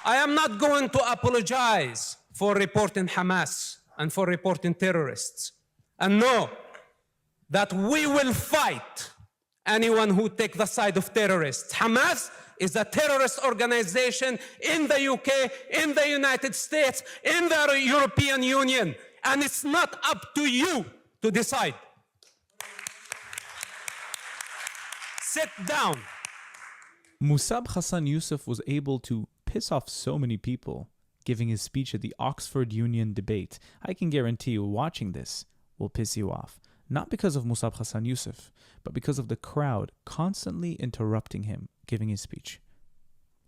I am not going to apologize for reporting Hamas and for reporting terrorists. And know that we will fight anyone who takes the side of terrorists. Hamas is a terrorist organization in the UK, in the United States, in the European Union. And it's not up to you to decide. Sit down. Musab Hassan Youssef was able to piss off so many people giving his speech at the Oxford Union debate. I can guarantee you watching this will piss you off. Not because of Musab Hassan Youssef, but because of the crowd constantly interrupting him giving his speech.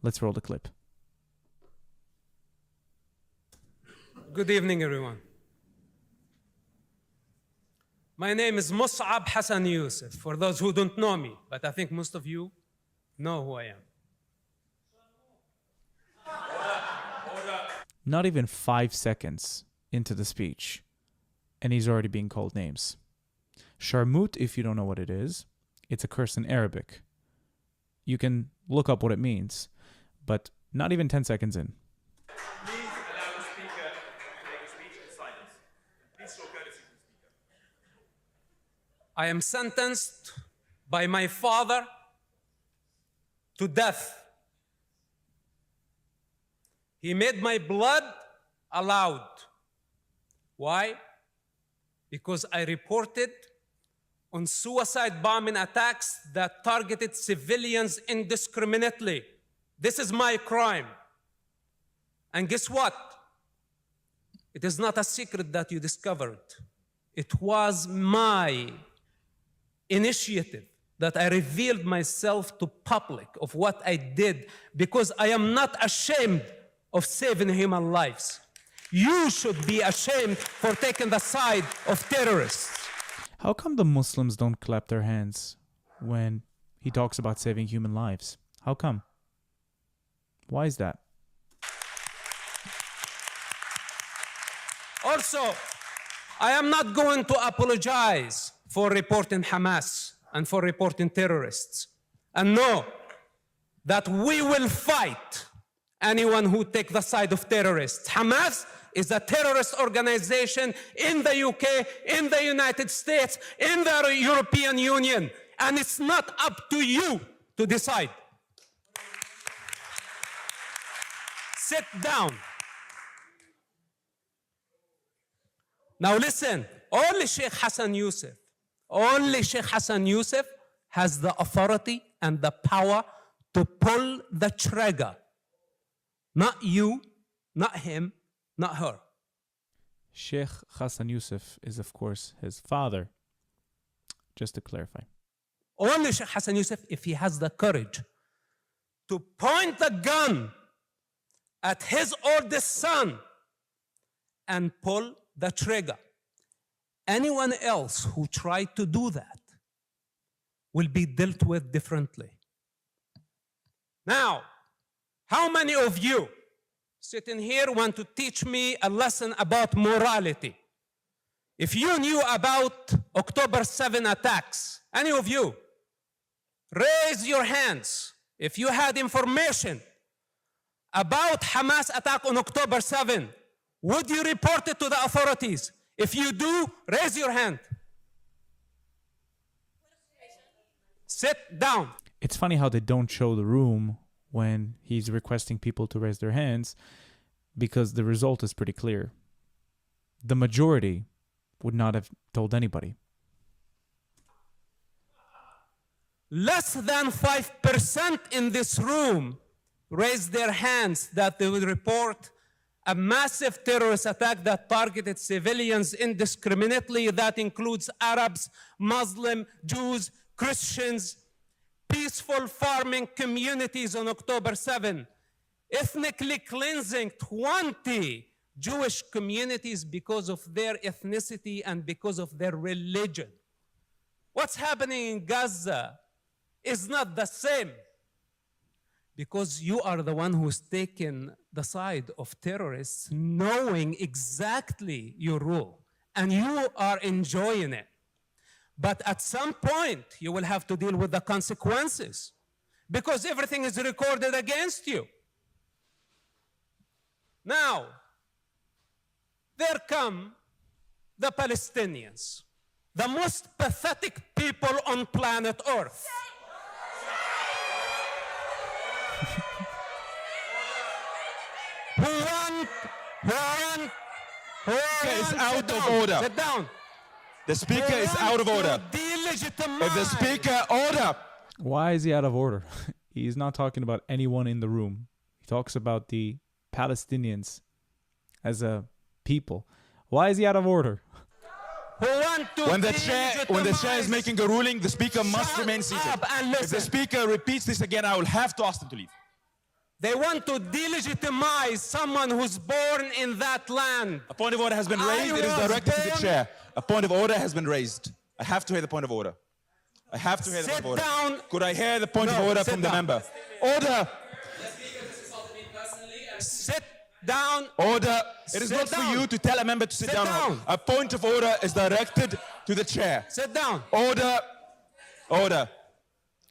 Let's roll the clip. Good evening, everyone. My name is Musab Hassan Youssef, for those who don't know me, but I think most of you know who I am. Not even 5 seconds into the speech, and he's already being called names. Sharmut, if you don't know what it is, it's a curse in Arabic. You can look up what it means, but not even 10 seconds in. Please allow the speaker to make a speech in silence. Please show courtesy to the speaker. I am sentenced by my father to death. He made my blood allowed. Why? Because I reported on suicide bombing attacks that targeted civilians indiscriminately. This is my crime. And guess what? It is not a secret that you discovered. It was my initiative that I revealed myself to public of what I did, because I am not ashamed of saving human lives. You should be ashamed for taking the side of terrorists. How come the Muslims don't clap their hands when he talks about saving human lives? How come? Why is that? Also, I am not going to apologize for reporting Hamas and for reporting terrorists. And know that we will fight anyone who takes the side of terrorists. Hamas is a terrorist organization in the UK, in the United States, in the European Union. And it's not up to you to decide. Sit down. Now listen, only Sheikh Hassan Youssef has the authority and the power to pull the trigger. Not you, not him, not her. Sheikh Hassan Youssef is, of course, his father. Just to clarify. Only Sheikh Hassan Youssef, if he has the courage to point the gun at his oldest son and pull the trigger. Anyone else who tried to do that will be dealt with differently. Now, how many of you sitting here want to teach me a lesson about morality? If you knew about October 7 attacks, any of you, raise your hands. If you had information about Hamas attack on October 7, would you report it to the authorities? If you do, raise your hand. Sit down. It's funny how they don't show the room when he's requesting people to raise their hands, because the result is pretty clear. The majority would not have told anybody. Less than 5% in this room raised their hands that they would report a massive terrorist attack that targeted civilians indiscriminately. That includes Arabs, Muslims, Jews, Christians, peaceful farming communities on October 7, ethnically cleansing 20 Jewish communities because of their ethnicity and because of their religion. What's happening in Gaza is not the same, because you are the one who's taken the side of terrorists, knowing exactly your role, and you are enjoying it. But at some point, you will have to deal with the consequences, because everything is recorded against you. Now, there come the Palestinians, the most pathetic people on planet Earth. Is out of order. Sit down. The speaker is out of order. If the speaker order. Why is he out of order? He's not talking about anyone in the room. He talks about the Palestinians as a people. Why is he out of order? When the chair is making a ruling, the speaker must remain seated. If the speaker repeats this again, I will have to ask them to leave. They want to delegitimize someone who's born in that land. A point of order has been raised. It is directed to the chair. A point of order has been raised. I have to hear the point of order. I have to hear the point of order. Sit down. Could I hear the point of order from the member? Order. Sit down. Order. It is Sit not for down. you to tell a member to sit Sit down. A point of order is directed to the chair. Sit down. Order. Order.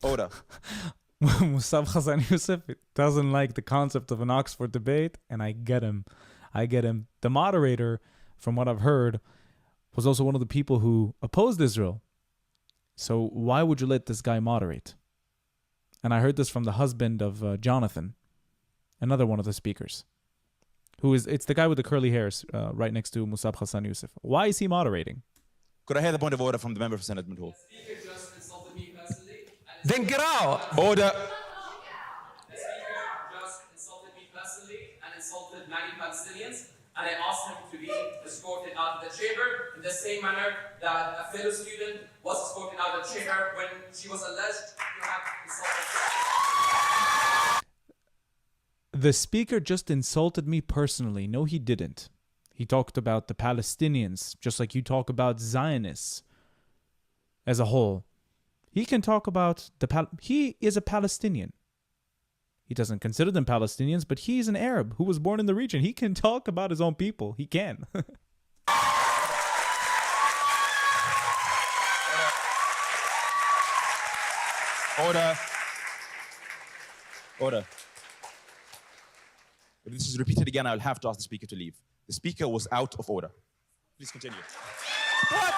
Order. Musab Hassan Youssef doesn't like the concept of an Oxford debate, and I get him. I get him. The moderator, from what I've heard, was also one of the people who opposed Israel. So why would you let this guy moderate? And I heard this from the husband of Jonathan, another one of the speakers, it's the guy with the curly hairs right next to Musab Hassan Youssef. Why is he moderating? Could I hear the point of order from the member for Senate Hall? Then get out. Order. The speaker just insulted me personally and insulted many Palestinians, and I asked him to be escorted out of the chamber in the same manner that a fellow student was escorted out of the chamber when she was alleged to have insulted. The speaker just insulted me personally. No, he didn't. He talked about the Palestinians, just like you talk about Zionists as a whole. He can talk about he is a Palestinian. He doesn't consider them Palestinians, but he's an Arab who was born in the region. He can talk about his own people. He can. Order. Order. If this is repeated again, I'll have to ask the speaker to leave. The speaker was out of order. Please continue. What?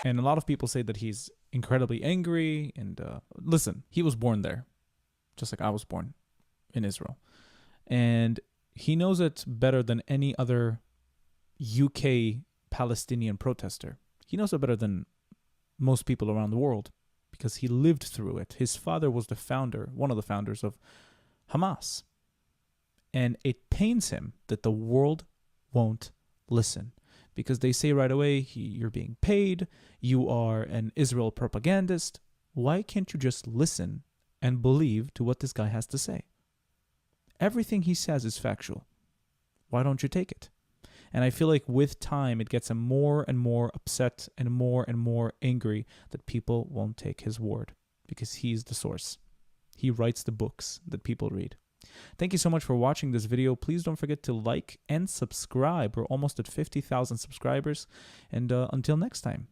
And a lot of people say that he's incredibly angry. And listen, he was born there, just like I was born in Israel. And he knows it better than any other UK Palestinian protester. He knows it better than most people around the world because he lived through it. His father was the founder, one of the founders of Hamas. And it pains him that the world won't listen. Because they say right away, you're being paid, you are an Israel propagandist. Why can't you just listen and believe to what this guy has to say? Everything he says is factual. Why don't you take it? And I feel like with time, it gets him more and more upset and more angry that people won't take his word because he's the source. He writes the books that people read. Thank you so much for watching this video. Please don't forget to like and subscribe. We're almost at 50,000 subscribers. And until next time,